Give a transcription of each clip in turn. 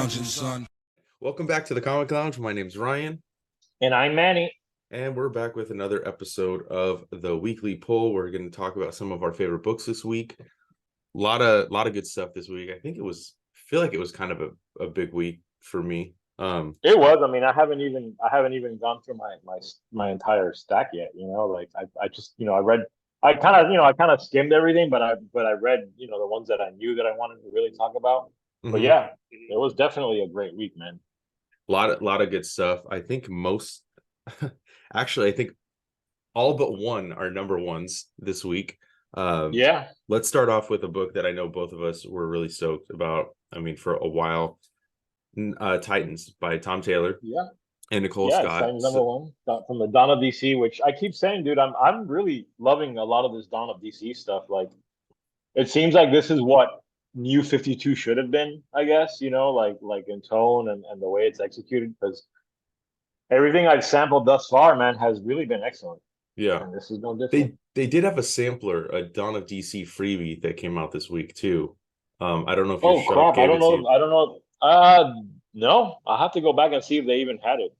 lounging, son. Welcome back to the Comic Lounge. My name's Ryan, And I'm Manny. and we're back with another episode of the weekly poll. We're going to talk about some of our favorite books this week. Lot of good stuff this week. I feel like it was kind of a big week for me. It was. I mean, I haven't even gone through my entire stack yet. Like I just I kind of skimmed everything, but I read the ones that I knew that I wanted to really talk about. But mhm. yeah, it was definitely a great week, man. Lot of good stuff. I think most, actually, I think all but one are number ones this week. Yeah, Let's start off with a book that I know both of us were really stoked about. I mean, for a while, Titans by Tom Taylor yeah, and Nicole yeah. It's Scott. Titans number one from the Dawn of DC, which I keep saying, dude. I'm really loving a lot of this Dawn of DC stuff. Like, it seems like this is what New 52 should have been, I guess, like in tone and the way it's executed, because everything I've sampled thus far, man, has really been excellent. Yeah. And this is no different. They did have a sampler, a Dawn of DC freebie that came out this week too. I don't know if your Oh shop crap, I gave don't it to you. know. I don't know. No, I'll have to go back and see if they even had it.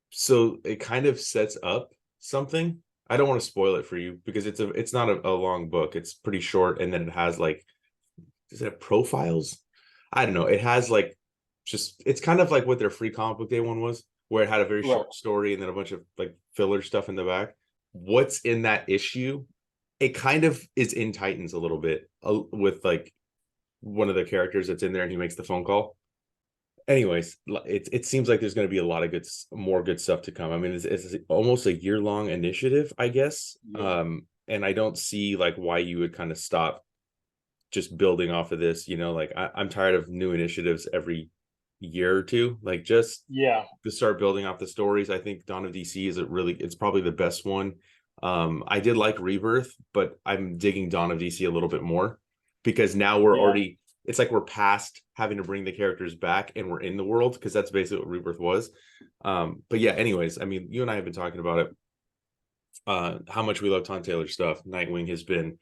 So it kind of sets up something. I don't want to spoil it for you because it's not a long book. It's pretty short, and then it has like, does it have profiles? I don't know. It has like it's kind of like what their free comic book day one was, where it had a very Right. short story and then a bunch of like filler stuff in the back. What's in that issue? It kind of is in Titans a little bit, with like one of the characters that's in there and he makes the phone call. Anyways, it seems like there's going to be a lot of more good stuff to come. I mean, it's almost a year-long initiative, I guess. Yeah. And I don't see like why you would kind of stop just building off of this. Like I'm tired of new initiatives every year or two. Like, just Yeah. to start building off the stories. I think Dawn of DC it's probably the best one. I did like Rebirth, but I'm digging Dawn of DC a little bit more because now Yeah. it's like we're past having to bring the characters back and we're in the world, because that's basically what Rebirth was. But yeah, anyways, I mean, you and I have been talking about it, how much we love Tom Taylor stuff. Nightwing has been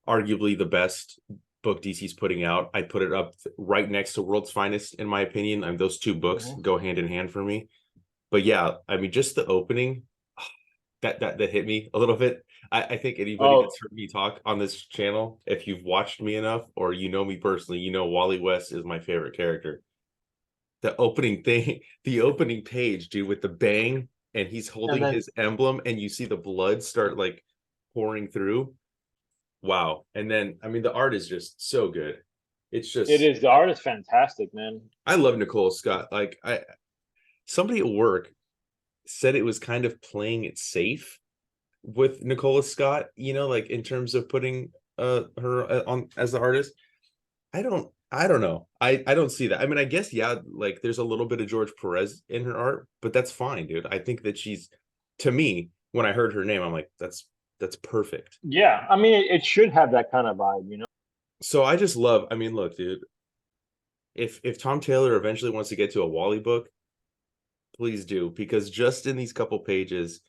arguably the best book DC's putting out. I put it up right next to World's Finest, in my opinion. Those two books go hand in hand for me. But yeah, I mean, just the opening that hit me a little bit. I think anybody Oh, that's heard me talk on this channel, if you've watched me enough or you know me personally, Wally West is my favorite character. The opening thing, the opening page, dude, with the bang, and he's and holding then his emblem, and you see the blood start like pouring through. Wow. And then, I mean, the art is just so good. It's it just, is, the art is fantastic, man. I love Nicole Scott. Like, somebody at work said it was kind of playing it safe with Nicola Scott, like in terms of putting her on as the artist. I don't know. I don't see that. I mean, I guess, yeah, like there's a little bit of George Perez in her art, but that's fine, dude. I think that to me, when I heard her name, I'm like, that's perfect. Yeah, I mean, it should have that kind of vibe. So I just love, I mean, look, dude, if Tom Taylor eventually wants to get to a Wally book, please do, because just in these couple pages,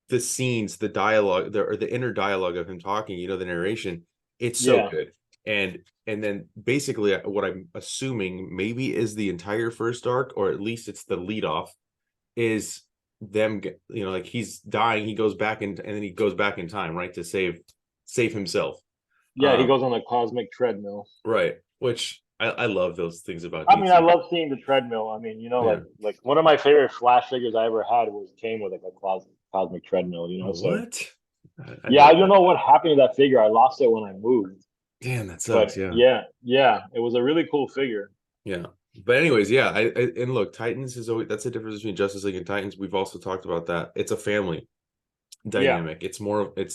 the scenes, the dialogue, or the inner dialogue of him talking, the narration, it's so Yeah. good. And then basically what I'm assuming maybe is the entire first arc, or at least it's the lead off, is them, like he's dying, he goes back and then he goes back in time, right, to save himself. Yeah, he goes on a cosmic treadmill. Right, which I love those things about I mean, I DC. love seeing the treadmill. I mean, Yeah. like one of my favorite Flash figures I ever had came with like a cosmic treadmill. So What? I yeah, I love don't that. know what happened to that figure. I lost it when I moved. Damn, that sucks. But Yeah. yeah, it was a really cool figure. Yeah. But anyways, yeah, and look, Titans is always, that's the difference between Justice League and Titans. We've also talked about that. It's a family Yeah, dynamic. It's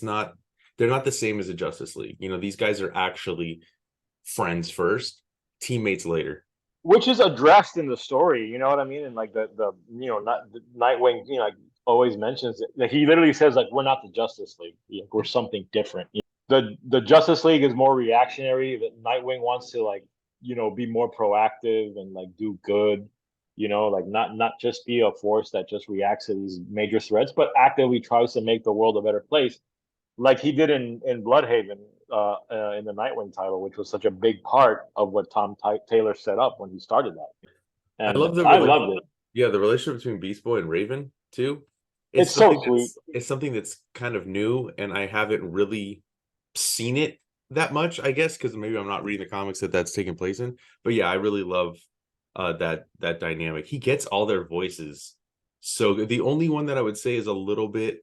not, they're not the same as a Justice League. These guys are actually friends first, teammates later. which is addressed in the story. You know what I mean? And like the not the Nightwing, like always mentions it. Like, he literally says like, we're not the Justice League. Like, we're something different. The Justice League is more reactionary. That Nightwing wants to, like, be more proactive and like do good. Like, not just be a force that just reacts to these major threats, but actively tries to make the world a better place, like he did in Bloodhaven. in the Nightwing title, which was such a big part of what Taylor set up when he started that, I and love the I loved it. yeah, the relationship between Beast Boy and Raven too. It's so sweet. It's something that's kind of new, and I haven't really seen it that much, I guess, because maybe I'm not reading the comics that's taking place in. But yeah, I really love that dynamic. He gets all their voices so good. The only one that I would say is a little bit,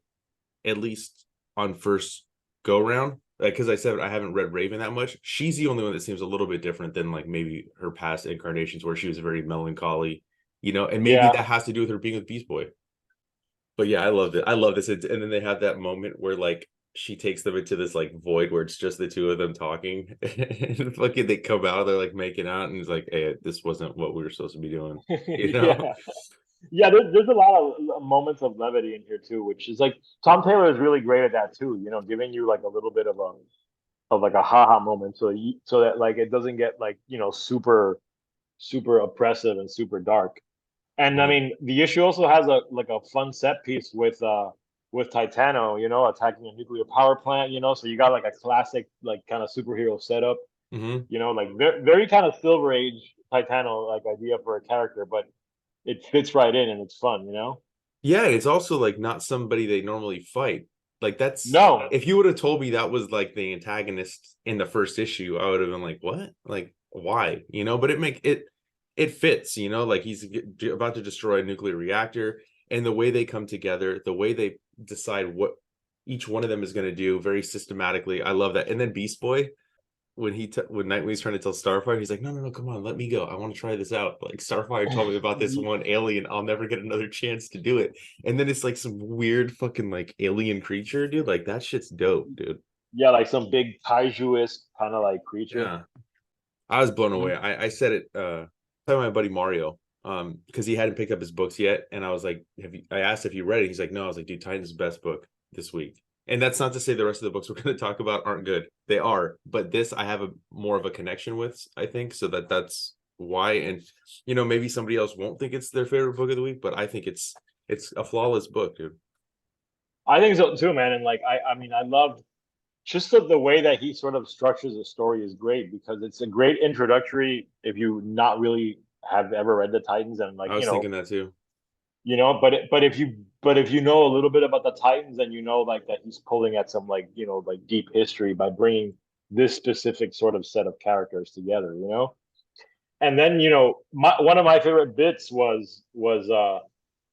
at least on first go round, because I said I haven't read Raven that much. She's the only one that seems a little bit different than like maybe her past incarnations, where she was very melancholy, and maybe Yeah, that has to do with her being with Beast Boy. But yeah, I loved it. I love this. And then they have that moment where like she takes them into this like void where it's just the two of them talking, and fucking they come out, they're like making out, and it's like, hey, this wasn't what we were supposed to be doing, you know? yeah. Yeah, there's a lot of moments of levity in here too, which is like Tom Taylor is really great at that too. Giving you like a little bit of like a haha moment, so that like it doesn't get like super oppressive and super dark. And I Mhm. mean, the issue also has a like a fun set piece with Titano, attacking a nuclear power plant. So you got like a classic like kind of superhero setup. Mhm. Like very kind of Silver Age Titano like idea for a character, but it fits right in and it's fun. Yeah, it's also like not somebody they normally fight. Like that's No, if you would have told me that was like the antagonist in the first issue, I would have been like, what? Like why? But it fits, like he's about to destroy a nuclear reactor, and the way they come together, the way they decide what each one of them is going to do very systematically. I love that. And then Beast Boy, when Nightwing's trying to tell Starfire, he's like, no, no, no, come on, let me go. I want to try this out. Like Starfire told me about this one alien. I'll never get another chance to do it. And then it's like some weird fucking like alien creature, dude. Like that shit's dope, dude. yeah, like some big kaiju-esque kind of like creature. Yeah. I was blown away. Mhm. I said it to my buddy Mario, because he hadn't picked up his books yet. And I was like, I asked if you read it. He's like, no. I was like, dude, Titan's the best book this week. And that's not to say the rest of the books we're going to talk about aren't good. They are, but this I have a more of a connection with, I think, so that's why. And maybe somebody else won't think it's their favorite book of the week, but I think it's a flawless book, dude. I think so too, man. And like I mean, I loved just the way that he sort of structures the story is great because it's a great introductory if you not really have ever read the Titans and like I was thinking that too. but if you know a little bit about the Titans and like that he's pulling at some like like deep history by bringing this specific sort of set of characters together. And then one of my favorite bits was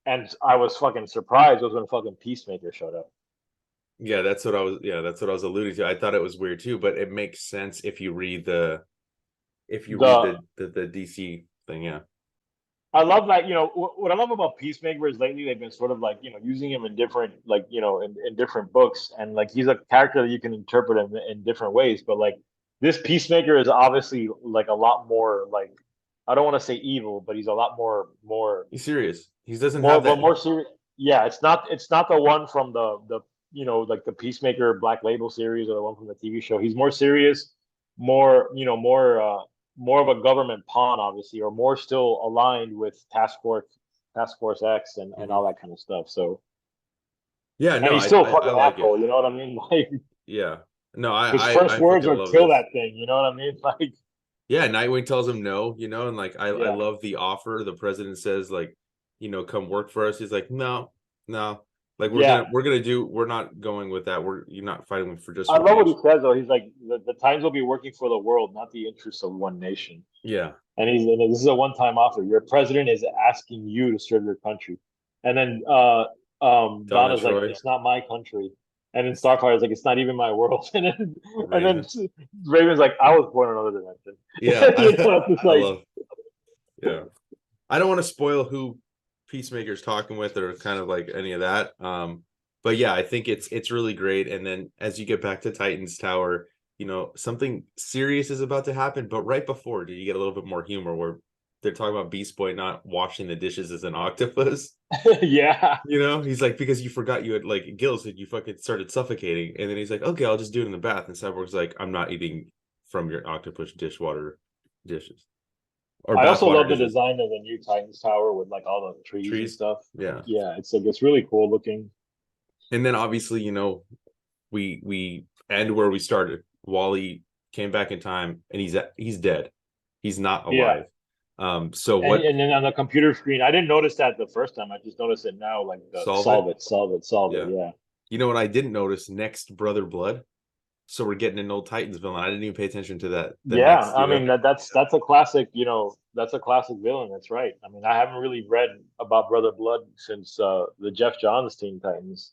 and I was fucking surprised was when fucking Peacemaker showed up. Yeah, that's what I was alluding to. I thought it was weird too, but it makes sense if you read The the DC thing. Yeah. I love that, what I love about Peacemaker is lately they've been sort of like, using him in different, like, in different books. And like, he's a character that you can interpret in different ways. But like, this Peacemaker is obviously like a lot more, like, I don't want to say evil, but he's a lot He's serious. He doesn't more have of a that. more serious. Yeah, it's not the one from the, like the Peacemaker Black Label series or the one from the TV show. He's more serious, more of a government pawn, obviously, or more still aligned with Task Force X and Mhm. all that kind of stuff. So, Yeah, and no, he's still a I fucking like it. asshole. You know what I mean? Like Yeah. No, his first I words fucking are love "kill this. that thing." You know what I mean? Like, Yeah, Nightwing tells him no, and like I yeah, love the offer. The president says like, come work for us. He's like, no, no. Like yeah. we're not going with that. You're not fighting for just I for love what he peace. says though. He's like, the Times will be working for the world, not the interests of one nation. Yeah. And this is a one-time offer. Your president is asking you to serve your country. And then Donna Donna's like, Troy, it's not my country. And then Starfire's like, it's not even my world. And then Raven. Raven's like, I was born in another Yeah, dimension. It's just I like, love. Yeah. I don't want to spoil who Peacemaker's talking with or kind of like any of that. But yeah, I think it's really great. And then as you get back to Titan's Tower, something serious is about to happen. But right before, do you get a little bit more humor where they're talking about Beast Boy not washing the dishes as an octopus? yeah. He's like, because you forgot you had like gills and you fucking started suffocating. And then he's like, okay, I'll just do it in the bath. And Cyborg's like, I'm not eating from your octopus dishwater dishes or I also bathwater love the dishes. design of the new Titans Tower with like all the trees and Trees. stuff. Yeah. Yeah, it's really cool looking. And then obviously, we end where we started. Wally came back in time, and he's dead. He's not Yeah. alive. So what And then on the computer screen, I didn't notice that the first time. I just noticed it now, like the solve it? solve it, solve it, solve it. Yeah. Yeah. You know what I didn't notice? Next Brother Blood. So we're getting an old Titans villain. I didn't even pay attention to that. The Yeah, next, I mean that's a classic, that's a classic villain. That's right. I mean, I haven't really read about Brother Blood since the Jeff Johns Teen Titans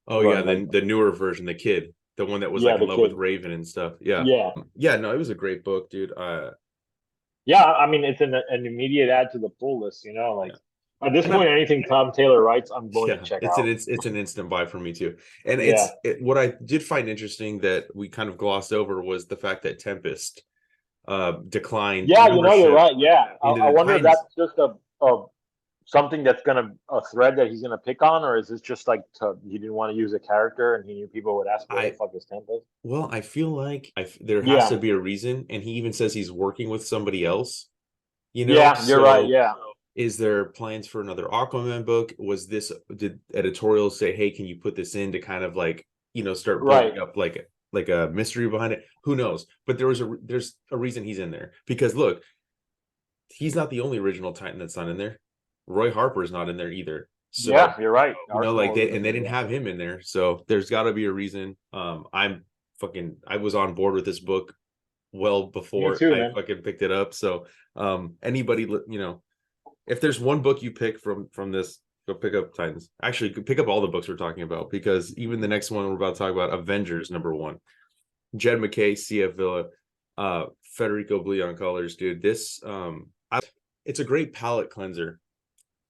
oh yeah, run. Like, the newer version, the kid, the one that was like yeah, in the love with kid. Raven and stuff. Yeah. Yeah, Yeah, no, it was a great book, dude. yeah. I mean, it's an immediate add to the pull list. Like Yeah. at this And point, anything Tom Taylor writes, I'm going to yeah, check out. it's an instant buy for me too. And Yeah, what I did find interesting that we kind of glossed over was the fact that Tempest declined yeah. You're membership right. Yeah, into I the wonder if Titans. that's just a something that's gonna a thread that he's gonna pick on, or is this just like he didn't want to use a character and he knew people would ask where the I fuck is Tempest? Well, I feel like there has Yeah, to be a reason, and he even says he's working with somebody else, yeah, you're right. so Yeah, is there plans for another Aquaman book? Did editorials say, hey, can you put this in to kind of like, start right. building up like a mystery behind it? Who knows? But there's a reason he's in there, because look, he's not the only original Titan that's not in there. Roy Harper's not in there either. So Yeah, you're right. Arsenal like wasn't they in there. didn't Yeah, have him in there, so there's got to be a reason. I was on board with this book well me before too, I man. fucking picked it up. So anybody, if there's one book you pick from this, go pick up Titans. Actually, pick up all the books we're talking about, because even the next one we're about to talk about, Avengers #1, Jed McKay, CF Villa, Federico Blee on colors, dude. It's a great palate cleanser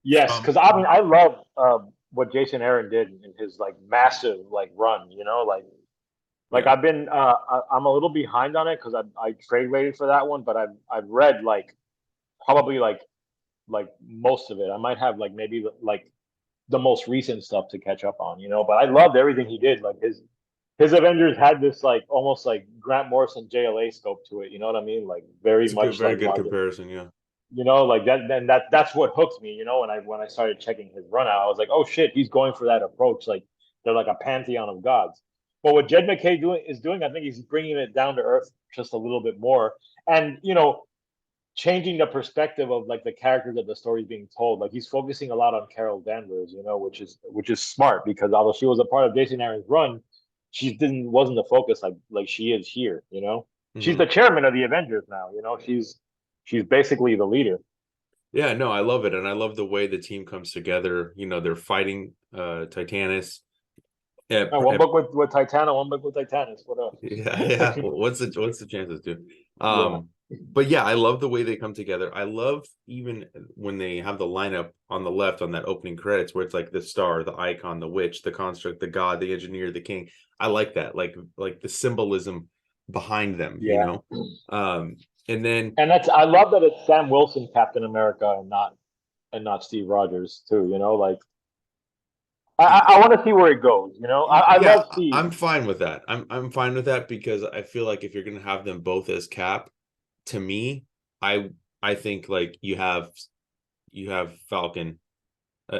Yes, from because I mean I love what Jason Aaron did in his like massive like run. Like yeah. I'm a little behind on it because I trade waited for that one, but I've read like probably like most of it. I might have like maybe like the most recent stuff to catch up on. But I loved everything he did. Like his Avengers had this like almost like Grant Morrison JLA scope to it. You know what I mean? Like very It's a good, much very like good Marvel. comparison. Yeah. Like that. Then that's what hooked me. When I started checking his run out, I was like, oh shit, he's going for that approach. Like they're like a pantheon of gods. But what Jed McKay doing, I think he's bringing it down to earth just a little bit more, and changing the perspective of like the character that the story's being told. Like he's focusing a lot on Carol Danvers, which is smart because although she was a part of Jason Aaron's run, she didn't wasn't the focus like she is here. She's Hmm. the chairman of the Avengers now. She's basically the leader. Yeah, no, I love it, and I love the way the team comes together. They're fighting Titanus. Yeah, One book with Titana, one book with Titanus. What up? yeah, yeah. What's the chances, dude? Yeah, But yeah, I love the way they come together. I love even when they have the lineup on the left on that opening credits where it's like the star, the icon, the witch, the construct, the god, the engineer, the king. I like that, like the symbolism behind them, yeah. and then And I love that it's Sam Wilson Captain America and not Steve Rogers too. Like I want to see where it goes. I yeah, love Steve. I'm fine with that. I'm fine with that, because I feel like if you're gonna have them both as Cap, to me, I I think like you have Falcon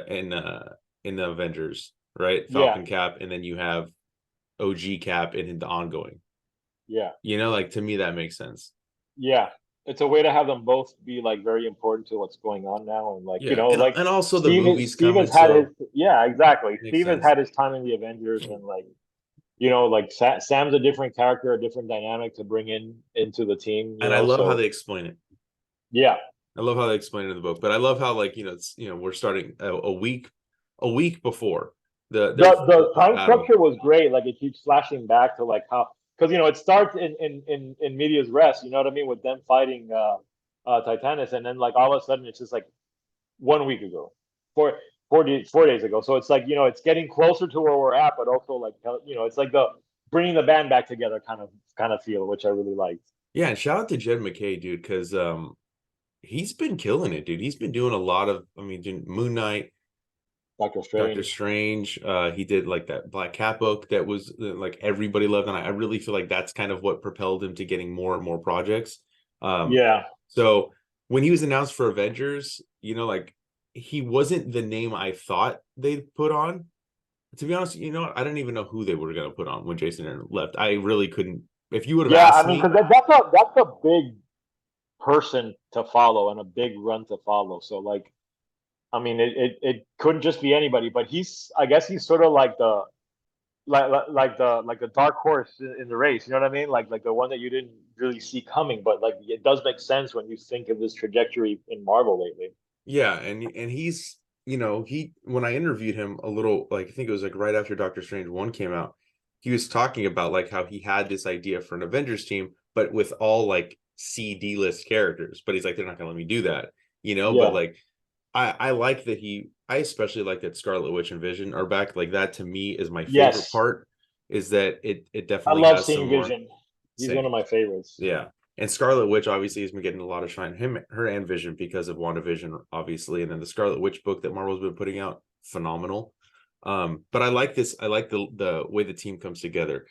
in the Avengers, right? Yeah, Falcon Cap, and then you have OG Cap in the ongoing. yeah, Like to me that makes sense. yeah. It's a way to have them both be like very important to what's going on now, and like Yeah, and like and also the Steve. movie's Steve has coming, had his so yeah, exactly. makes Steve has sense. had his time in the Avengers, and like like Sam's a different character, a different dynamic to bring into the team. And I love how So they explain it. yeah, I love how they explain it in the book, but I love how like it's we're starting a week before their the time battle. structure was great. Like it keeps flashing back to like how because it starts in medias res. You know what I mean with them fighting Titanus, and then like all of a sudden it's just like 1 week ago, four 4 days ago. So it's like it's getting closer to where we're at, but also like it's like the bringing the band back together kind of feel, which I really liked. Yeah, and shout out to Jed McKay, dude, because he's been killing it, dude. He's been doing a lot of, I mean, doing Moon Knight, Doctor Doctor Strange. Strange. He did like that Black Cat book that was like everybody loved, and I really feel like that's kind of what propelled him to getting more and more projects. Um, Yeah, so when he was announced for Avengers, like he wasn't the name I thought they'd put on. To be honest, I didn't even know who they were going to put on when Jason Aaron left. I really couldn't If you would have Yeah, I asked mean, me, because that's a big person to follow and a big run to follow. So like, I mean, it couldn't just be anybody, but I guess he's sort of like the like the dark horse in the race. You know what I mean? Like the one that you didn't really see coming, but like it does make sense when you think of this trajectory in Marvel lately. yeah, and he's, he, when I interviewed him a little, like I think it was like right after Doctor Strange 1 came out, he was talking about like how he had this idea for an Avengers team, but with all like CD list characters. But he's like, they're not gonna let me do that, but Yeah. like I like that I especially like that Scarlet Witch and Vision are back. Like that to me is my favorite Yes. part, is that it I definitely love has some seeing more. Vision. He's one Same. of my favorites. Yeah. And Scarlet Witch obviously has been getting a lot of shine, her and Vision, because of WandaVision, obviously. And then the Scarlet Witch book that Marvel's been putting out, phenomenal. But I like this. I like the way the team comes together.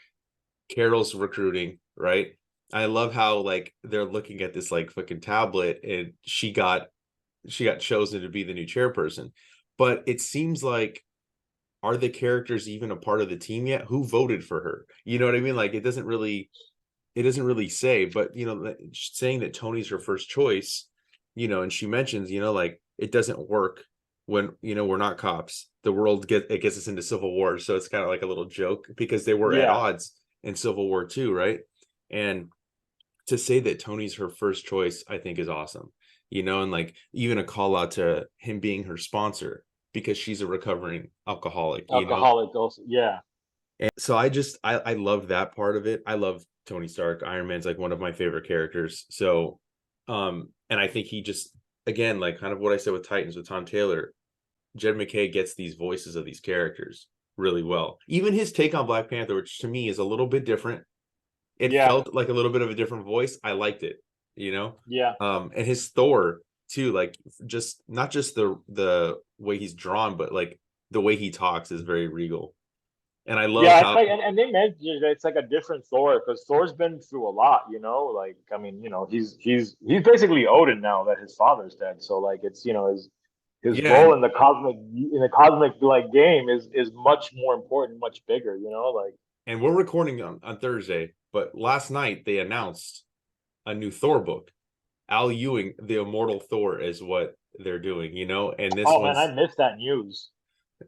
Carol's recruiting, right? I love how like they're looking at this like fucking tablet, and she got chosen to be the new chairperson. But it seems like, are the characters even a part of the team yet? Who voted for her? You know what I mean? Like it doesn't really say, but saying that Tony's her first choice, and she mentions, like it doesn't work when we're not cops. The world gets us into civil war, so it's kind of like a little joke because they were at Yeah. odds in Civil War too, right? And to say that Tony's her first choice, I think is awesome. And like even a call out to him being her sponsor because she's a recovering alcoholic. Alcoholic also. Yeah. And so I love that part of it. I love Tony Stark. Iron Man's like one of my favorite characters. So and I think he just, again, like kind of what I said with Titans with Tom Taylor, Jed McKay gets these voices of these characters really well. Even his take on Black Panther, which to me is a little bit different. It Yeah. felt like a little bit of a different voice. I liked it, you know? Yeah. And his Thor too, like just not just the way he's drawn, but like the way he talks is very regal. And I love Yeah, it's how. like, and they mentioned that it's like a different Thor because Thor's been through a lot, you know. Like, I mean, he's basically Odin now that his father's dead. So like, it's his Yeah, role in the cosmic like game is much more important, much bigger, you know. Like, and we're recording on Thursday, but last night they announced a new Thor book. Al Ewing, the immortal Thor, is what they're doing, and this oh man, I one's, missed that news.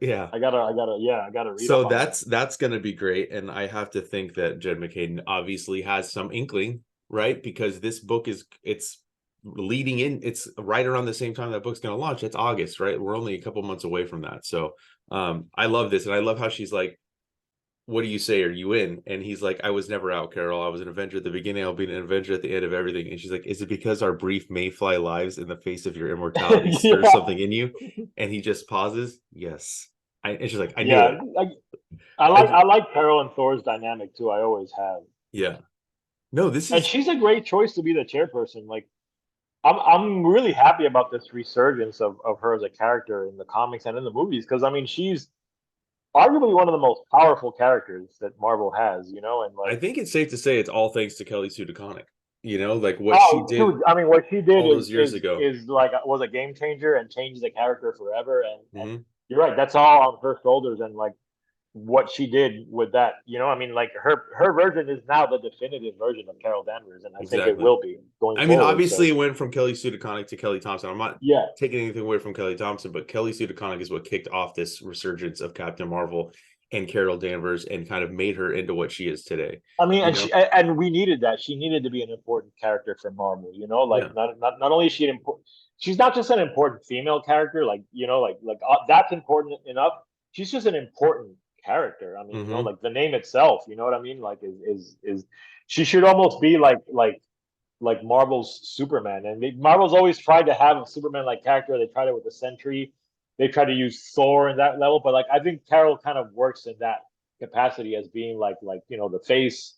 yeah. Yeah, I gotta read So up on that. that's gonna be great. And I have to think that Jed McCain obviously has some inkling, right? Because this book it's leading in, it's right around the same time that book's gonna launch. It's August, right? We're only a couple months away from that. So I love this, and I love how she's like, what do you say? Are you in? And he's like, I was never out, Carol. I was an Avenger at the beginning. I'll be an Avenger at the end of everything. And she's like, is it because our brief mayfly lives in the face of your immortality stirs Yeah, something in you? And he just pauses. Yes. And she's like, I knew yeah. it. I I like Carol and Thor's dynamic too. I always have, Yeah. No, this and is. she's a great choice to be the chairperson. Like, I'm really happy about this resurgence of her as a character in the comics and in the movies because I mean she's arguably one of the most powerful characters that Marvel has, you know, and I like, think it's safe to say it's all thanks to Kelly Sue DeConnick. Like what she oh did dude, I mean what she did all those years ago. is like was a game changer and changed the character forever and Hmm. you're right, that's all on her shoulders and like what she did with that, you know, I mean like her version is now the definitive version of Carol Danvers and I think it Exactly. will be going I mean, forward. obviously, So it went from Kelly Sue DeConnick to Kelly Thompson. I'm not yeah. taking anything away from Kelly Thompson, but Kelly Sue DeConnick is what kicked off this resurgence of Captain Marvel and Carol Danvers and kind of made her into what she is today. I mean, You know? and we needed that. She needed to be an important character for Marvel. You know, like Yeah. not only is she an important, she's not just an important female character. Like you know, that's important enough. She's just an important character. I mean, you know, Hmm. like the name itself. You know what I mean? Like is she should almost be like Marvel's Superman. And Marvel's always tried to have a Superman like character. They tried it with the Sentry. They tried to use Thor in that level, but like I think Carol kind of works in that capacity as being like you know the face,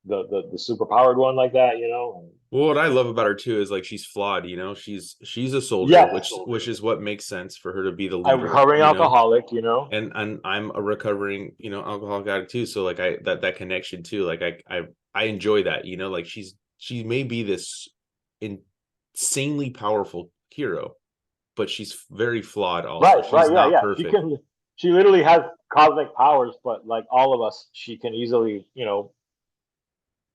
the super powered one like that. You know. And, Well, what I love about her too is like she's flawed. She's a soldier, yes, which is what makes sense for her to be the a leader. recovering alcoholic. You know. And I'm a recovering alcoholic addict too. So like that connection too. Like I enjoy that. Like she may be this insanely powerful hero, but she's very flawed also. Right. She's Right. Yeah. not Yeah. perfect. She literally has cosmic powers, but like all of us, she can easily, you know,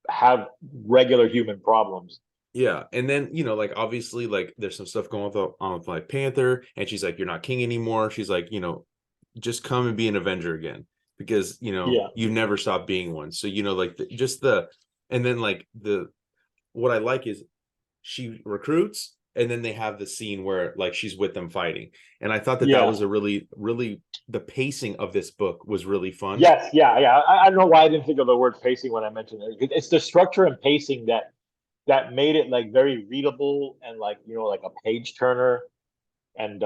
have regular human problems. Yeah, and then like obviously, like there's some stuff going on with like Panther, and she's like, "You're not king anymore." She's like, just come and be an Avenger again because Yeah, you never stop being one. So like and then like what I like is she recruits, and then they have the scene where like she's with them fighting, and I thought that that yeah, was a really really the pacing of this book was really fun. yes, yeah, yeah. I don't know why I didn't think of the word pacing when I mentioned it. It's the structure and pacing that made it like very readable and like like a page turner and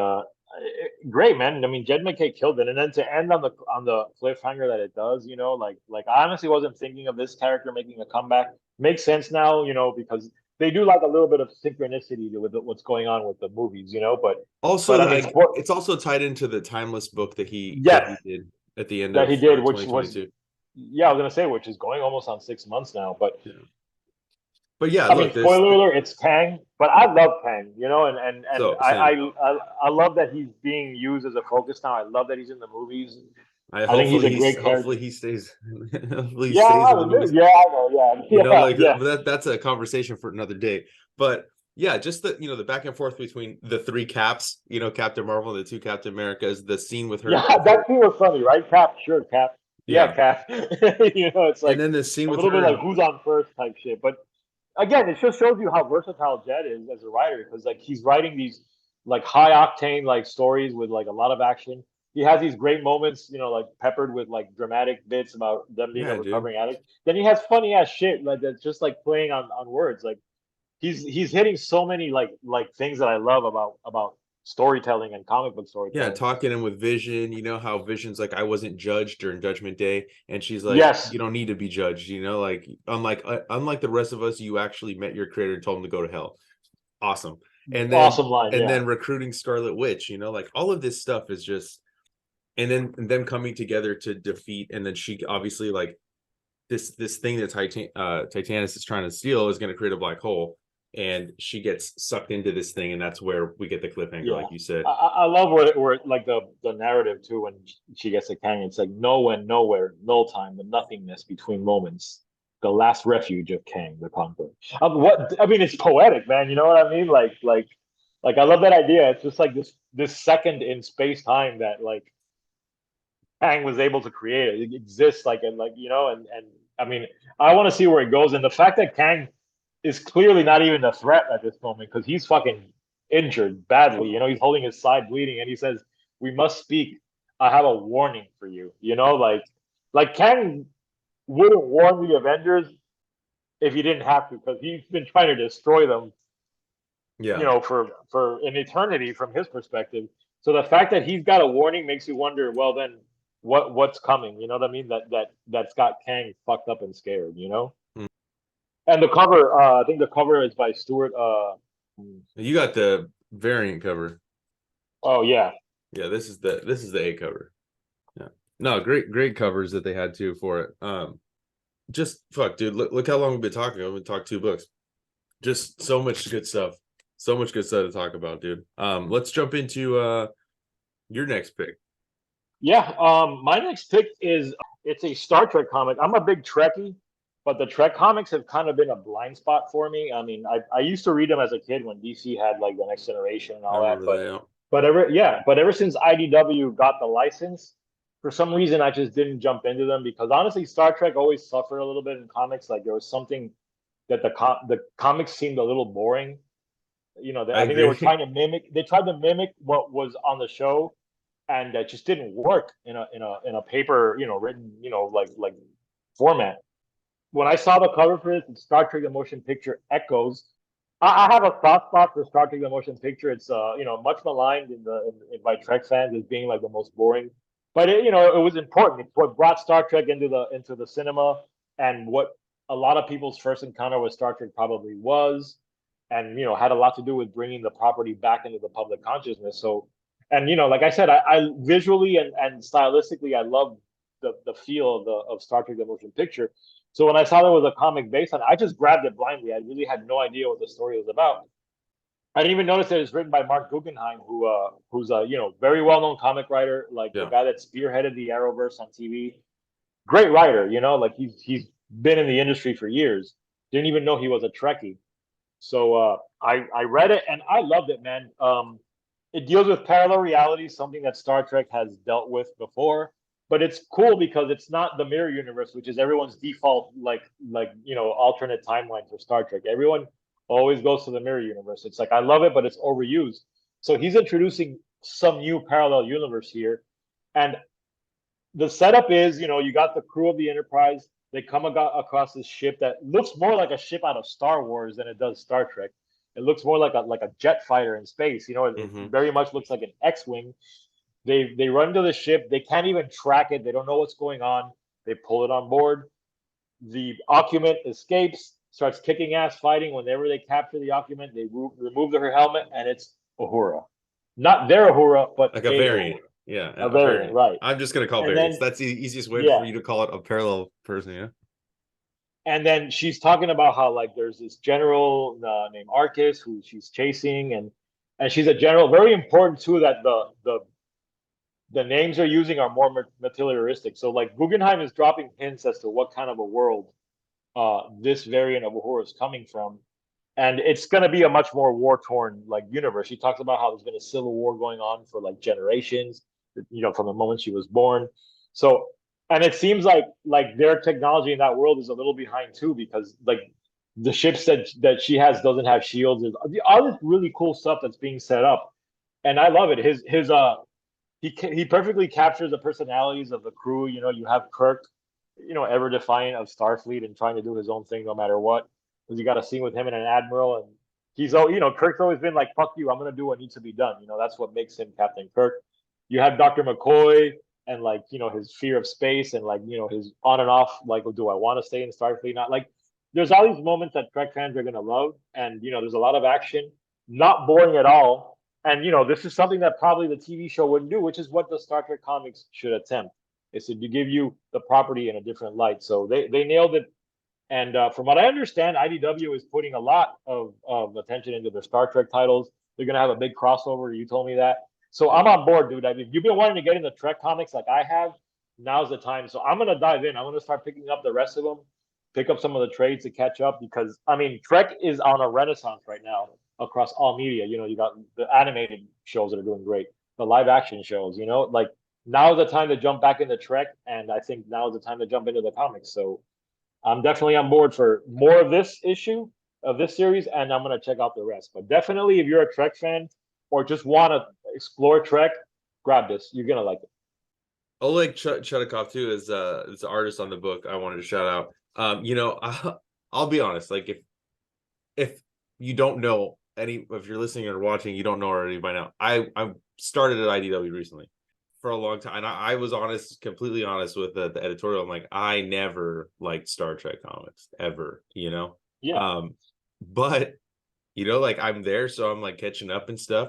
great, man. I mean, Jed McKay killed it, and then to end on the cliffhanger that it does, like I honestly wasn't thinking of this character making a comeback. Makes sense now, because they do like a little bit of synchronicity with what's going on with the movies, but Also, I mean, like it's also tied into the timeless book that he yes, did at the end that of he did, which was 2022. yeah, I was gonna say, which is going almost on 6 months now, but. Yeah. But yeah, I mean, look, this spoiler alert, it's Kang, but I love Kang, and so same. I love that he's being used as a focus now. I love that he's in the movies. I I think he's hopefully a great character. hopefully he stays hopefully he Yeah, stays in the movies. yeah, I know, yeah, yeah, Like yeah, that's a conversation for another day. But yeah, just the back and forth between the three Caps, Captain Marvel and the two Captain Americas, the scene with yeah. her with That her, scene was funny, right? Cap, sure, Cap, yeah, yeah. Cap. It's And like then the scene a with little bit her like and who's on first type shit. But again, it just shows you how versatile Jed is as a writer because like he's writing these like high octane like stories with like a lot of action. He has these great moments, like peppered with like dramatic bits about them being a yeah, dude. recovering addict. Then he has funny ass shit like that's just like playing on words. Like he's hitting so many like things that I love about storytelling and comic book Yeah, storytelling. talking him with Vision, how Vision's like, I wasn't judged during Judgment Day, and she's like, Yes, you don't need to be judged, like unlike the rest of us, you actually met your creator and told him to go to hell. Awesome. And then awesome line. and Yeah, then recruiting Scarlet Witch, like all of this stuff is just, and then them coming together to defeat, and then she obviously like this thing that Titanus is trying to steal is going to create a black hole, and she gets sucked into this thing, and that's where we get the cliffhanger, yeah. like you said. I love where like the narrative too when she gets to Kang. It's like no when, nowhere, null time, the nothingness between moments, the last refuge of Kang, the conqueror. What I mean, it's poetic, man. You know what I mean? Like I love that idea. It's just like this second in space time that like Kang was able to create. It exists like and like and I mean I want to see where it goes. And the fact that Kang is clearly not even a threat at this moment because he's fucking injured badly. He's holding his side bleeding, and he says, "We must speak. I have a warning for you." Like Kang wouldn't warn the Avengers if he didn't have to, because he's been trying to destroy them, Yeah. for an eternity from his perspective. So the fact that he's got a warning makes you wonder. Well, then what's coming? You know what I mean? That's got Kang fucked up and scared. Mm. And the cover, I think the cover is by Stuart. You got the variant cover. Oh yeah, Yeah, this is the A cover. Yeah. No, great covers that they had too for it. Just fuck, dude. Look how long we've been talking. We've been talking 2 books. Just so much good stuff. So much good stuff to talk about, dude. Let's jump into your next pick. yeah. My next pick is it's a Star Trek comic. I'm a big Trekkie, but the Trek comics have kind of been a blind spot for me. I mean, I used to read them as a kid when DC had like the Next Generation and I all that, remember that. Yeah. but ever since IDW got the license, for some reason I just didn't jump into them because honestly, Star Trek always suffered a little bit in comics. Like there was something that the comics seemed a little boring. I I think they were agree. trying to mimic. They tried to mimic what was on the show, and that just didn't work in a paper, written, like format. When I saw the cover for this, Star Trek: The Motion Picture Echoes. I have a soft spot for Star Trek: The Motion Picture. It's much maligned by Trek fans as being like the most boring, but it was important. It's what brought Star Trek into the cinema, and what a lot of people's first encounter with Star Trek probably was, and had a lot to do with bringing the property back into the public consciousness. So, and like I said, I visually and stylistically, I love the feel of Star Trek: The Motion Picture. So when I saw there was a comic based on it, I just grabbed it blindly. I really had no idea what the story was about. I didn't even notice that it's written by Mark Guggenheim, who's a very well known comic writer, like the Yeah. guy that spearheaded the Arrowverse on TV. Great writer, like he's been in the industry for years. Didn't even know he was a Trekkie. So I read it and I loved it, man. It deals with parallel reality, something that Star Trek has dealt with before. But it's cool because it's not the mirror universe, which is everyone's default, like alternate timeline for Star Trek. Everyone always goes to the mirror universe. It's like I love it, but it's overused. So he's introducing some new parallel universe here, and the setup is, you got the crew of the Enterprise. They come across this ship that looks more like a ship out of Star Wars than it does Star Trek. It looks more like a jet fighter in space. It Mm-hmm. very much looks like an X-wing. They run to the ship. They can't even track it. They don't know what's going on. They pull it on board. The occupant escapes, starts kicking ass, fighting. Whenever they capture the occupant, they remove her helmet, and it's Uhura. Not their Uhura, but Like a a variant. Uhura. Yeah, A a variant, variant. right? I'm just gonna call And variants. then That's the easiest way yeah, for you to call it a parallel person. Yeah. and then she's talking about how like there's this general named Arcus who she's chasing, and she's a general, very important too that the names they're using are more materialistic. So like Guggenheim is dropping hints as to what kind of a world this variant of Uhura is coming from, and it's going to be a much more war torn like universe. She talks about how there's been a civil war going on for like generations, from the moment she was born. So, and it seems like their technology in that world is a little behind too, because like the ships that she has doesn't have shields. There's all this really cool stuff that's being set up, and I love it. His he perfectly captures the personalities of the crew. You have Kirk, ever defiant of Starfleet and trying to do his own thing no matter what. Because you got a scene with him and an admiral, and Kirk's always been like, "Fuck you, I'm gonna do what needs to be done." That's what makes him Captain Kirk. You have Dr. McCoy and like his fear of space and like his on and off like, do I want to stay in Starfleet? Not like there's all these moments that Trek fans are gonna love, and there's a lot of action, not boring at all. And this is something that probably the TV show wouldn't do, which is what the Star Trek comics should attempt, is to give you the property in a different light. So they nailed it. And from what I understand, IDW is putting a lot of attention into their Star Trek titles. They're going to have a big crossover. You told me that. So Yeah. I'm on board, dude. I mean, you've been wanting to get into Trek comics like I have. Now's the time. So I'm going to dive in. I'm going to start picking up the rest of them, pick up some of the trades to catch up, because, I mean, Trek is on a renaissance right now across all media. You got the animated shows that are doing great, the live action shows, like now's the time to jump back into Trek. And I think now's the time to jump into the comics. So I'm definitely on board for more of this issue of this series, and I'm gonna check out the rest. But definitely, if you're a Trek fan or just want to explore Trek, grab this. You're gonna like it. Oleg Chudakoff too is the artist on the book. I wanted to shout out. I'll be honest. Like if you don't know if you're listening or watching, you don't know already by now. I started at IDW recently for a long time, and I was completely honest with the editorial. I'm like, I never liked Star Trek comics ever. Yeah, But like I'm there, so I'm like catching up and stuff.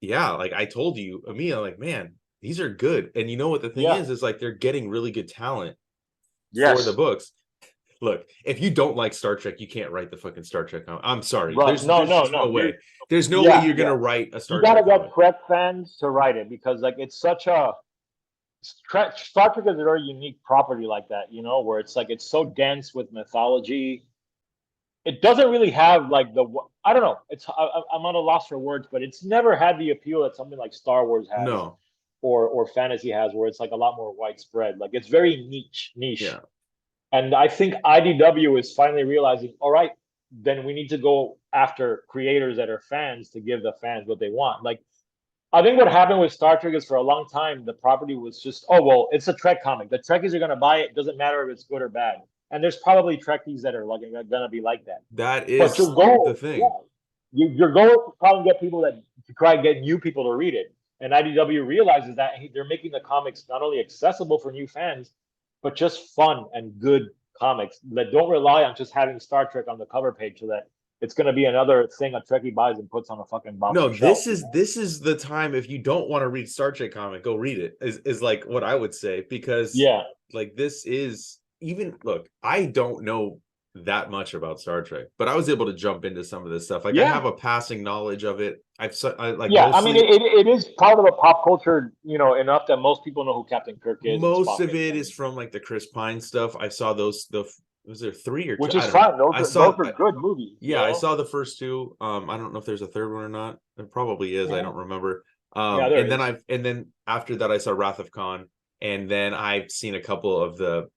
Yeah, like I told you, Amia, like, man, these are good. And you know what the thing yeah, is like they're getting really good talent for the yes, books. Look, if you don't like Star Trek, you can't write the fucking Star Trek comic. I'm sorry. right. There's No, there's no, just no. no way. There's no way Yeah, you're yeah. gonna write a You Star gotta Trek get comic. Trek fans to write it, because like it's such a Star Trek is a very unique property like that, where it's like it's so dense with mythology. It doesn't really have like I don't know. I'm at a loss for words, but it's never had the appeal that something like Star Wars has, No. or fantasy has, where it's like a lot more widespread. Like it's very niche. Yeah. And I think IDW is finally realizing, all right, then we need to go after creators that are fans to give the fans what they want. Like I think what happened with Star Trek is for a long time the property was just, oh well, it's a Trek comic. The Trekkies are gonna buy it. Doesn't matter if it's good or bad. And there's probably Trekkies that are like gonna be like that. That But is your the goal, yeah, thing. your goal is to probably get people to try and get new people to read it. And IDW realizes that, and they're making the comics not only accessible for new fans, but just fun and good comics that don't rely on just having Star Trek on the cover page, so that it's going to be another thing a Trekkie buys and puts on a fucking No, bouncy shelf. this is the time. If you don't want to read Star Trek comic, go read it. Is like what I would say, because Yeah, like this is even look, I don't know that much about Star Trek, but I was able to jump into some of this stuff. Like I yeah, have a passing knowledge of it. I like yeah. I mean, mostly it is part of the pop culture, enough that most people know who Captain Kirk is and most Spock of is. it I is mean, from like the Chris Pine stuff. I saw those Was there three or two? which I is don't know. fine. Those I are saw. good movies. You Yeah, I know. saw the first two. I don't know if there's a third one or not. There probably is. I Mhm. don't remember. Yeah, there is. And then after that I saw Wrath of Khan, and then I've seen a couple of the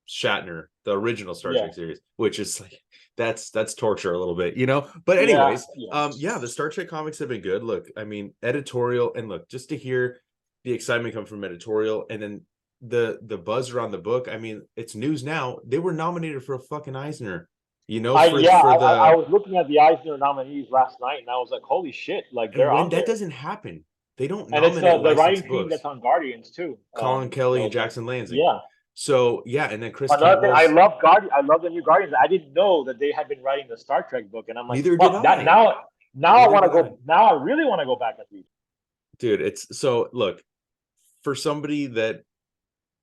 Shatner, the original Star Yeah, Trek series, which is like that's torture a little bit, you know. But yeah, anyways, yeah. yeah, the Star Trek comics have been good. Look, I mean, editorial, and look, just to hear the excitement come from editorial, and then the buzz around the book. I mean, it's news now. They were nominated for a fucking Eisner, you know, for I the was looking at the Eisner nominees last night, and I was like, holy shit, like and they're when on that there. doesn't happen, they don't And it's nominate the writing licensed team that's books. on Guardians too. Colin Kelly and Like Jackson Lansing. yeah. So yeah, and then Chris Another thing, I Campbell's. love Guardian. I love the new Guardians. I didn't know that they had been writing the Star Trek book, and I'm like, Neither did fuck that. I. Now I Neither want to did I. go. Now I really want to go back and read. Dude, it's so look, for somebody that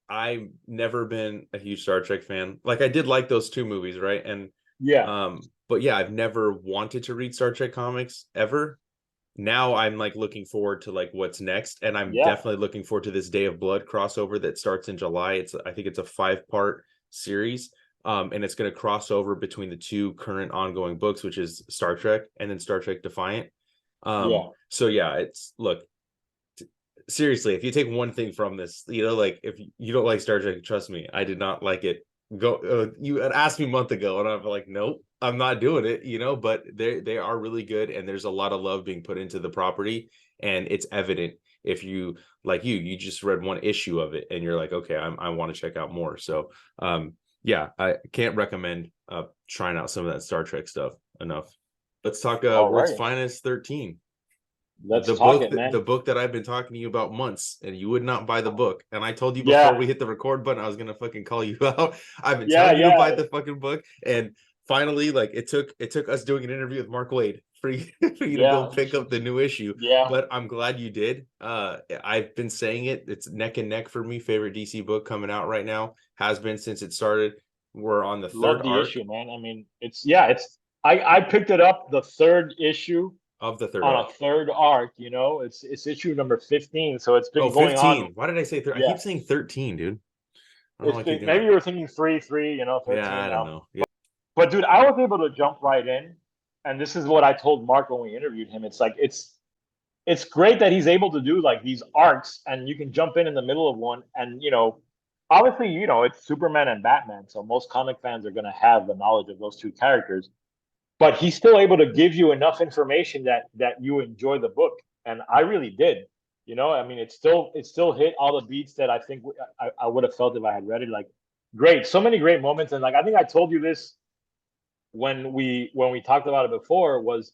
I've never been a huge Star Trek fan. Like I did like those two movies, right? And Yeah, but yeah, I've never wanted to read Star Trek comics ever. Now I'm like looking forward to like what's next, and I'm yeah, definitely looking forward to this Day of Blood crossover that starts in July. I think it's a 5-part series. And it's going to cross over between the two current ongoing books, which is Star Trek and then Star Trek Defiant. yeah. So yeah, it's look, seriously, if you take one thing from this, you know, like if you don't like Star Trek, trust me, I did not like it. You had asked me a month ago, and I'm like, nope, I'm not doing it, you know. But they are really good, and there's a lot of love being put into the property, and it's evident if you like you just read one issue of it, and you're like, okay, I want to check out more. So, yeah, I can't recommend trying out some of that Star Trek stuff enough. Let's talk All World's right, Finest 13, let's talk it, the man. book that I've been talking to you about months, and you would not buy the book. And I told you before Yeah, we hit the record button I was gonna fucking call you out. I've been yeah, telling you to buy yeah, the fucking book, and finally, like it took us doing an interview with Mark Wade for you, for you to go yeah, pick up the new issue. yeah. But I'm glad you did. I've been saying it. It's neck and neck for me. Favorite DC book coming out right now, has been since it started. We're on the third Love the arc issue, man. I mean, it's yeah, it's. I picked it up the third issue of the third on a arc. third arc. You know, it's issue number 15, so it's Oh, been going on. 15. Why did I say I Yeah, keep saying 13, dude. I don't know it's why I keep been doing maybe that. you were thinking 3, you know, Yeah, 13 I don't now. know. Yeah. But dude, I was able to jump right in, and this is what I told Mark when we interviewed him. It's like it's great that he's able to do like these arcs, and you can jump in the middle of one, and you know, obviously, you know, it's Superman and Batman, so most comic fans are going to have the knowledge of those two characters. But he's still able to give you enough information that you enjoy the book, and I really did. You know, I mean, it still hit all the beats that I think I would have felt if I had read it. Like, great, so many great moments, and like I think I told you this when we talked about it before was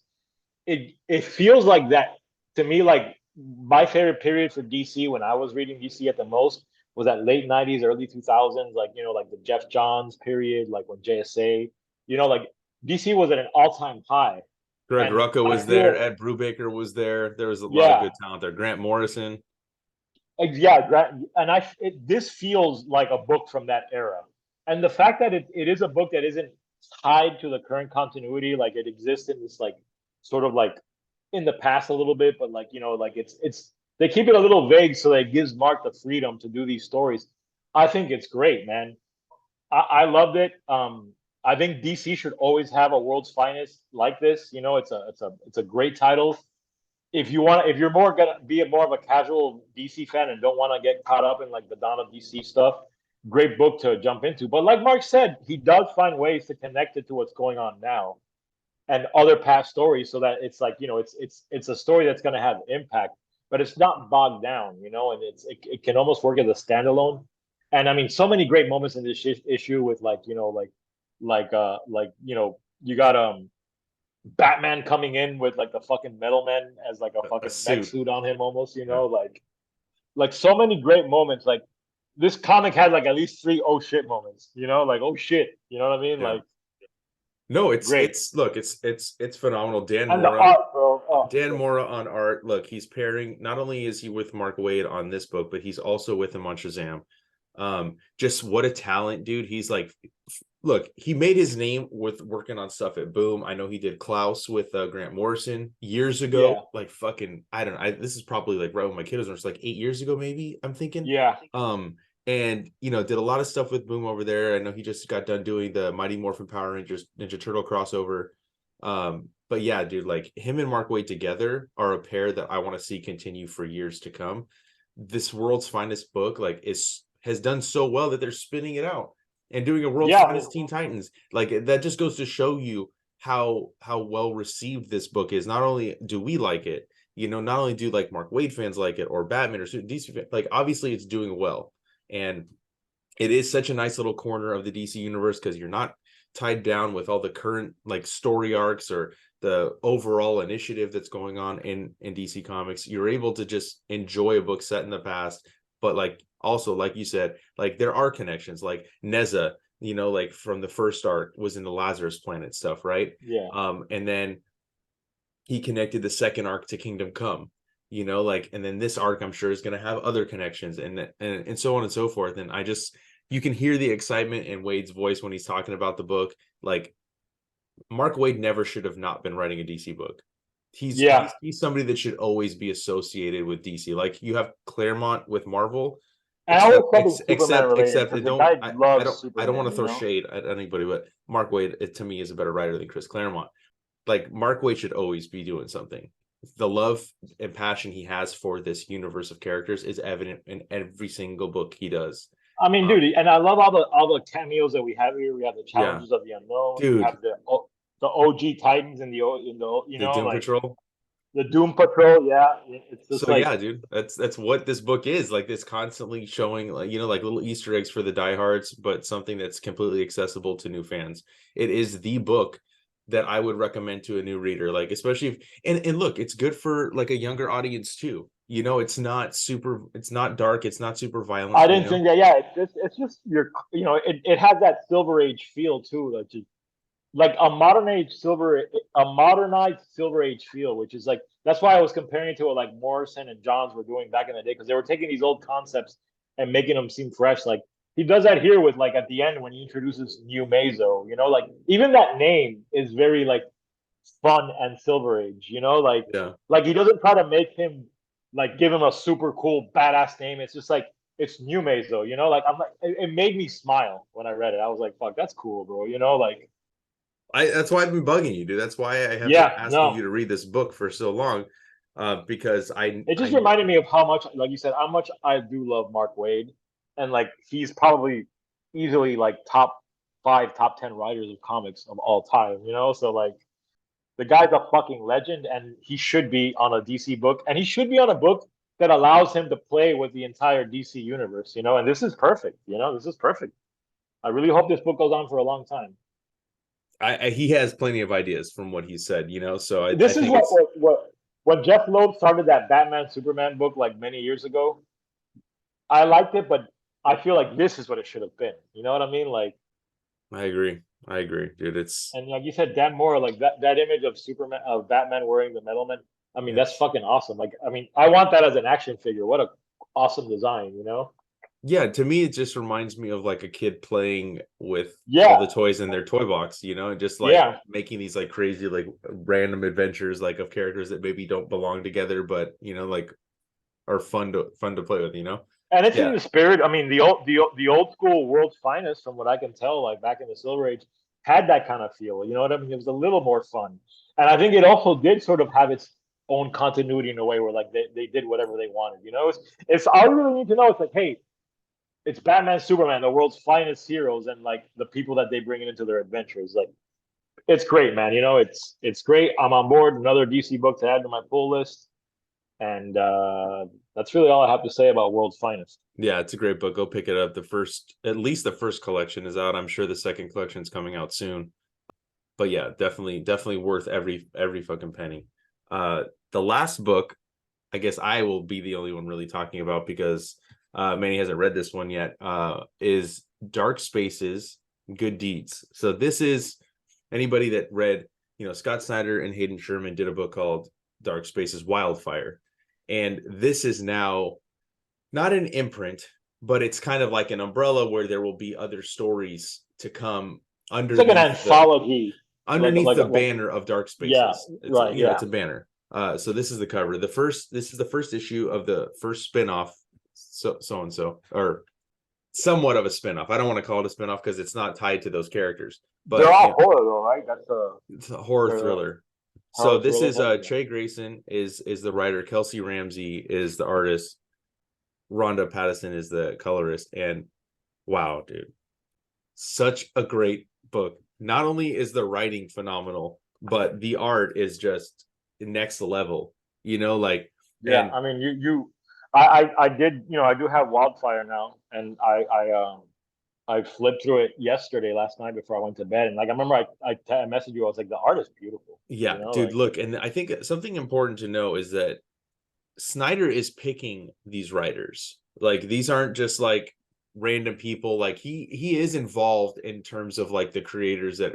it feels like that to me. Like my favorite period for DC when I was reading DC at the most was that late 90s, early 2000s, like you know, like the Jeff Johns period, like when JSA, you know, like DC was at an all-time high. Greg And Rucka I was there. feel Ed Brubaker was there. There was a lot of yeah, good talent there. Grant Morrison. yeah, and this feels like a book from that era. And the fact that it is a book that isn't tied to the current continuity, like it exists in this like sort of like in the past a little bit, but like you know, like it's they keep it a little vague so that it gives Mark the freedom to do these stories. I think it's great, man. I loved it. I think DC should always have a World's Finest like this. You know, it's a great title. If you're more gonna be more of a casual DC fan and don't want to get caught up in like the Dawn of DC stuff, great book to jump into. But like Mark said, he does find ways to connect it to what's going on now and other past stories, so that it's like you know it's a story that's going to have impact, but it's not bogged down, you know, and it can almost work as a standalone. And I mean, so many great moments in this issue with like you know like you know you got Batman coming in with like the fucking Metal Man as like a A fucking mech suit. suit on him almost, you Yeah. know, like so many great moments. Like this comic had like at least three oh shit moments, you know, like oh shit, you know what I mean? Yeah. Like No, great. it's look, it's phenomenal. And the art, bro. Oh, Dan great. Mora on art. Look, he's pairing. Not only is he with Mark Wade on this book, but he's also with him on Shazam. Just what a talent, dude. He's like, look, he made his name with working on stuff at Boom. I know he did Klaus with Grant Morrison years Yeah, ago. Like fucking, I don't know. This is probably like right when my kid was like 8 years ago, maybe. I'm thinking. yeah, and did a lot of stuff with Boom over there. I know he just got done doing the Mighty Morphin Power Rangers Ninja Turtle crossover. But yeah, dude, like him and Mark Waid together are a pair that I want to see continue for years to come. This World's Finest book like has done so well that they're spinning it out and doing a World's Yeah, I mean, Finest Teen Titans. Like that just goes to show you how well received this book is. Not only do we like it, not only do like Mark Waid fans like it or Batman or DC, like obviously it's doing well. And it is such a nice little corner of the DC universe because you're not tied down with all the current like story arcs or the overall initiative that's going on in DC Comics. You're able to just enjoy a book set in the past, but like also like you said, like there are connections. Like Neza, like from the first arc was in the Lazarus Planet stuff, right? yeah. And then he connected the second arc to Kingdom Come, like, and then this arc I'm sure is going to have other connections and so on and so forth. And I just, you can hear the excitement in Wade's voice when he's talking about the book. Like Mark Waid never should have not been writing a DC book. He's Yeah. he's somebody that should always be associated with DC. Like you have Claremont with Marvel, And I was something Superman related except because the guy I loves don't want Superman, to you throw know? shade at anybody, but Mark Waid to me is a better writer than Chris Claremont. Like Mark Waid should always be doing something. The love and passion he has for this universe of characters is evident in every single book he does. I mean, Um, dude, and I love all the cameos that we have here. We have the yeah, challenges of the unknown. We dude, have the OG Titans and the Doom like Patrol. the Doom Patrol. Yeah, it's just So like yeah, dude, that's what this book is. Like this constantly showing like like little Easter eggs for the diehards, but something that's completely accessible to new fans. It is the book that I would recommend to a new reader, like especially if and look, it's good for like a younger audience too. It's not dark, it's not super I violent. didn't think that. Yeah, it's just it has that Silver Age feel too, like a modernized Silver Age feel, which is like that's why I was comparing it to what like Morrison and Johns were doing back in the day because they were taking these old concepts and making them seem fresh. Like he does that here with like at the end when he introduces New Mazo, like even that name is very like fun and Silver Age, Yeah. like he doesn't try to make him like give him a super cool badass name. It's just like it's New Mazo, like I'm like it made me smile when I read it. I was like, fuck, that's cool, bro. Like That's why I've been bugging you, dude. That's why I have been yeah, asking you no, to read this book for so long. Because it just I reminded me of how much, like you said, how much I do love Mark Waid, and like he's probably easily like top 5, top 10 writers of comics of all time. So like the guy's a fucking legend, and he should be on a DC book, and he should be on a book that allows him to play with the entire DC universe. And this is perfect. This is perfect. I really hope this book goes on for a long time. he has plenty of ideas from what he said, so I This is think it's what when Jeff Loeb started that Batman Superman book like many years ago. I liked it, but I feel like this is what it should have been. You know what I mean? Like, I agree. I agree, dude. It's and like you said, Dan Moore, like that image of Superman of Batman wearing the Metal Man. I mean, yeah. that's fucking awesome. Like, I mean, I want that as an action figure. What a awesome design. Yeah, to me it just reminds me of like a kid playing with all Yeah, the toys in their toy box, and just like yeah. making these like crazy like random adventures like of characters that maybe don't belong together, but like are fun to play with. And it's in Yeah. the spirit. I mean, the old school World's Finest, from what I can tell, like back in the Silver Age, had that kind of feel. You know what I mean? It was a little more fun, and I think it also did sort of have its own continuity in a way where like they did whatever they wanted. It's all you really need to know. It's like, hey, it's Batman, Superman, the world's finest heroes, and like the people that they bring into their adventures. Like, it's great, man. It's great. I'm on board. Another DC book to add to my pull list, and that's really all I have to say about World's Finest. Yeah, it's a great book. Go pick it up. At least the first collection is out. I'm sure the second collection is coming out soon. But yeah, definitely worth every fucking penny. The last book, I guess I will be the only one really talking about because Manny hasn't read this one yet, is Dark Spaces, Good Deeds. So this is anybody that read, Scott Snyder and Hayden Sherman did a book called Dark Spaces Wildfire. And this is now not an imprint, but it's kind of like an umbrella where there will be other stories to come It's like an underneath anthology, the banner of Dark yeah, Spaces. It's right, it's yeah. a banner. So this is the cover. This is the first issue of the first spinoff. So and so, or somewhat of a spinoff. I don't want to call it a spinoff because it's not tied to those characters, They're but all horror though, right? That's it's a horror they're thriller. So horror this thrillers. is Okay. Che Grayson is the writer, Kelsey Ramsey is the artist, Rhonda Pattison is the colorist, and wow, dude, such a great book. Not only is the writing phenomenal, but the art is just next level. You know, like, Yeah, and I mean, I did, I do have Wildfire now, and I flipped through it yesterday, last night before I went to bed, and like I remember I messaged you, I was like, the art is beautiful, yeah, dude, like look, and I think something important to know is that Snyder is picking these writers. Like these aren't just like random people. Like he is involved in terms of like the creators that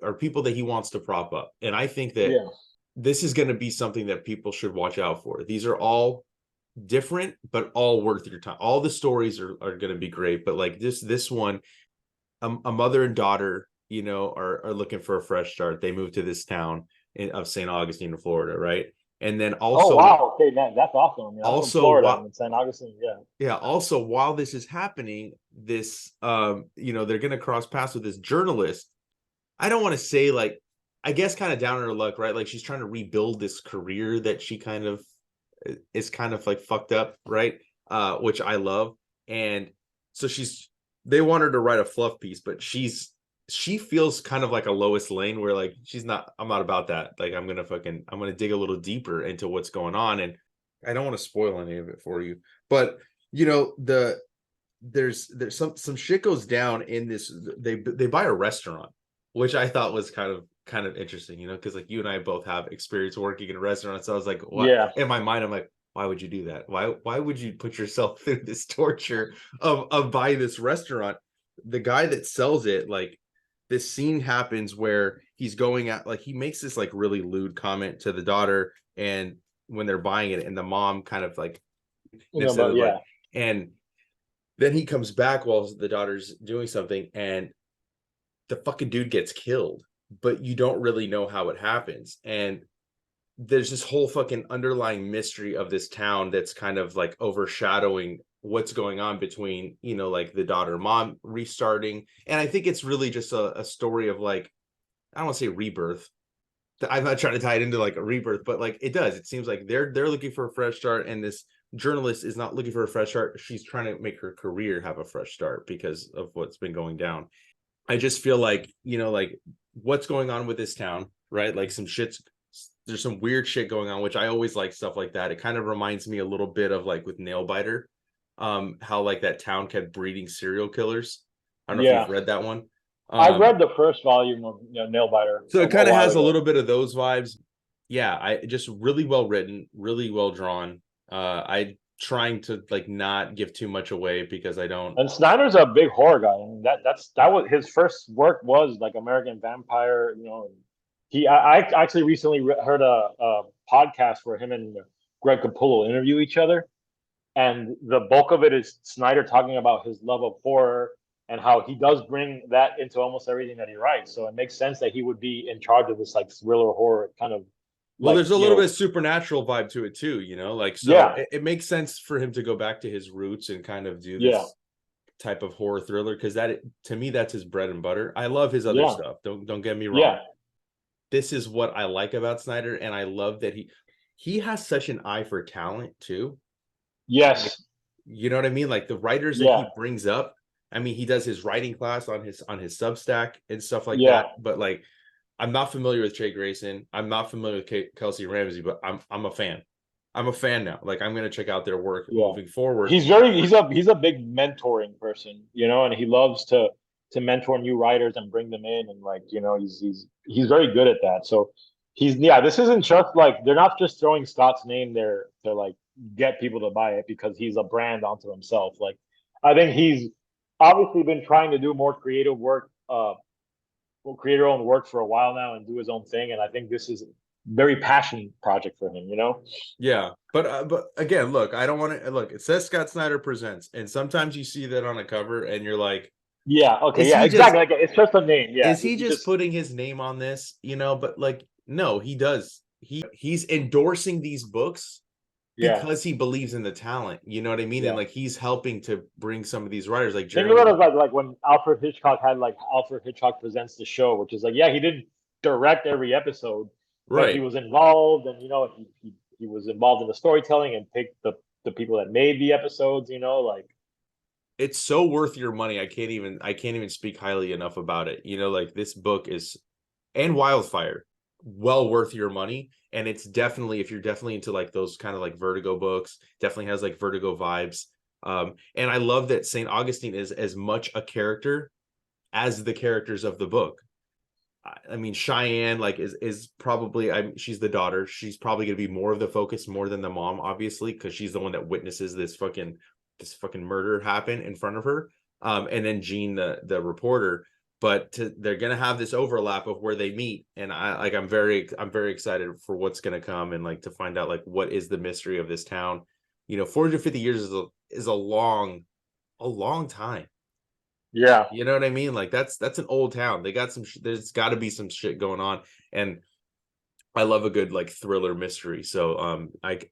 are people that he wants to prop up. And I think that yeah, this is going to be something that people should watch out for. These are all different, but all worth your time. All the stories are going to be great, but like this one, a mother and daughter, are looking for a fresh start. They moved to this town of St. Augustine, Florida, right? And then oh also wow, okay, that's awesome. I mean, I'm from also Florida, while I'm in St. Augustine. Yeah, yeah, also while this is happening, this they're gonna cross paths with this journalist. I don't want to say like, I guess kind of down on her luck, right? Like she's trying to rebuild this career that she kind of is kind of like fucked up, right? Which I love. And so they want her to write a fluff piece, but she feels kind of like a Lois Lane where like I'm not about that. Like I'm gonna dig a little deeper into what's going on. And I don't want to spoil any of it for you, but there's some shit goes down in this. They buy a restaurant, which I thought was kind of interesting, because like you and I both have experience working in a restaurant. So I was like, what? yeah, In my mind, I'm like, why would you do that? Why would you put yourself through this torture of buying this restaurant? The guy that sells it, like this scene happens where he's going at like he makes this like really lewd comment to the daughter, and when they're buying it, and the mom kind of like nips at but it like, yeah, and then he comes back while the daughter's doing something, and the fucking dude gets killed, but you don't really know how it happens. And there's this whole fucking underlying mystery of this town that's kind of like overshadowing what's going on between, like the daughter mom restarting. And I think it's really just a story of like, I don't want to say rebirth. I'm not trying to tie it into like a rebirth, but like it does. It seems like they're looking for a fresh start, and this journalist is not looking for a fresh start. She's trying to make her career have a fresh start because of what's been going down. I just feel like, like what's going on with this town, right? Like there's some weird shit going on, which I always like stuff like that. It kind of reminds me a little bit of like with Nailbiter, how like that town kept breeding serial killers. I don't know if yeah. you've read that one. I Um, read the first volume of Nailbiter so it a kind of while has a ago. little bit of those vibes. Yeah, I just really well written, really well drawn. I trying to like not give too much away because I don't. And Snyder's a big horror guy. I mean, that was his first work was like American Vampire. I actually recently heard a podcast where him and Greg Capullo interview each other, and the bulk of it is Snyder talking about his love of horror and how he does bring that into almost everything that he writes. So it makes sense that he would be in charge of this like thriller horror kind of Well, like there's a little bit of supernatural vibe to it too, like so yeah, it makes sense for him to go back to his roots and kind of do yeah, this type of horror thriller because that to me that's his bread and butter. I love his other yeah, stuff. Don't get me wrong. yeah, This is what I like about Snyder, and I love that he has such an eye for talent too. Like, yes, you know what I mean? Like the writers that yeah, he brings up. I mean, he does his writing class on his Substack and stuff like yeah. that. But like, I'm not familiar with Che Grayson. I'm not familiar with Kelsey Ramsey, but I'm a fan. I'm a fan now. Like I'm gonna check out their work Yeah. moving forward. He's a big mentoring person, and he loves to mentor new writers and bring them in, and like, he's very good at that. So this isn't just like they're not just throwing Scott's name there to like get people to buy it because he's a brand onto himself. Like I think he's obviously been trying to do more creative work, create our own work for a while now and do his own thing. And I think this is a very passion project for him. Yeah, but again, look, I don't want to look. It says Scott Snyder presents, and sometimes you see that on a cover, and you're like, Yeah. Okay. is Yeah. he just Exactly. Like it's just a name. Yeah. is he He just just. putting his name on this? But like, no, he does. He's endorsing these books Yeah, because he believes in the talent. You know what I mean? And yeah. like he's helping to bring some of these writers, like Think about Jeremy. it like when Alfred Hitchcock had like Alfred Hitchcock Presents the Show, which is like, yeah, he didn't direct every episode, but he Right. was involved, and he was involved in the storytelling and picked the people that made the episodes. Like It's so worth your money. I can't even speak highly enough about it. Like this book is, and Wildfire, well worth your money. And it's definitely, if you're definitely into like those kind of like Vertigo books, definitely has like Vertigo vibes. And I love that St. Augustine is as much a character as the characters of the book. I mean, Cheyenne like is probably, she's the daughter. She's probably going to be more of the focus, more than the mom, obviously, because she's the one that witnesses this fucking murder happen in front of her. And then Jean, the reporter. But they're going to have this overlap of where they meet, and I'm very excited for what's going to come, and like to find out like what is the mystery of this town. 450 years is a long time. yeah, You know what I mean? Like that's an old town. They got there's got to be some shit going on, and I love a good like thriller mystery. So if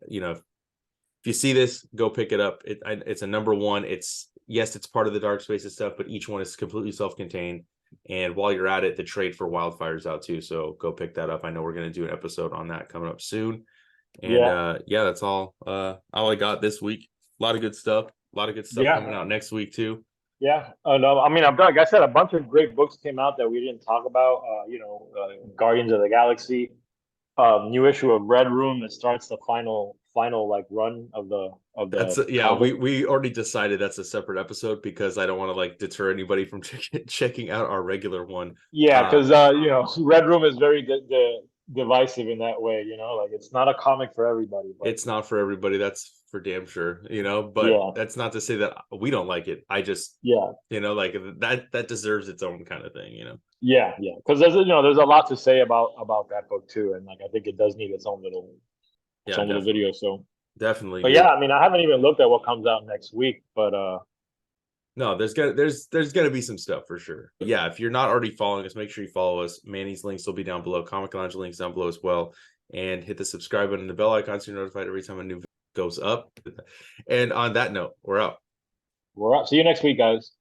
you see this, go pick it up. It's a number one. It's part of the Dark Spaces stuff, but each one is completely self-contained. And while you're at it, the trade for Wildfire's out too. So go pick that up. I know we're gonna do an episode on that coming up soon. And yeah, yeah, that's all I got this week. A lot of good stuff. A lot of good stuff coming yeah, out next week too. yeah. No, I mean, like I said, a bunch of great books came out that we didn't talk about. Guardians of the Galaxy, new issue of Red Room that starts the final like run of the Yeah, comic. we already decided that's a separate episode because I don't want to like deter anybody from checking out our regular one. Yeah, Uh because Red Room is very divisive in that way. Like it's not a comic for everybody, but it's not for everybody, that's for damn sure, but yeah, that's not to say that we don't like it. I just, yeah, like that deserves its own kind of thing. yeah. Because there's a lot to say about that book too, and like I think it does need its Yeah, own little definitely. video. So, Definitely, but yeah, dude. I mean, I haven't even looked at what comes out next week, but No, there's gonna be some stuff for sure. But yeah, if you're not already following us, make sure you follow us. Manny's links will be down below. Comic Lounge links down below as well. And hit the subscribe button and the bell icon so you're notified every time a new video goes up. And on that note, we're out. we're up. See you next week, guys.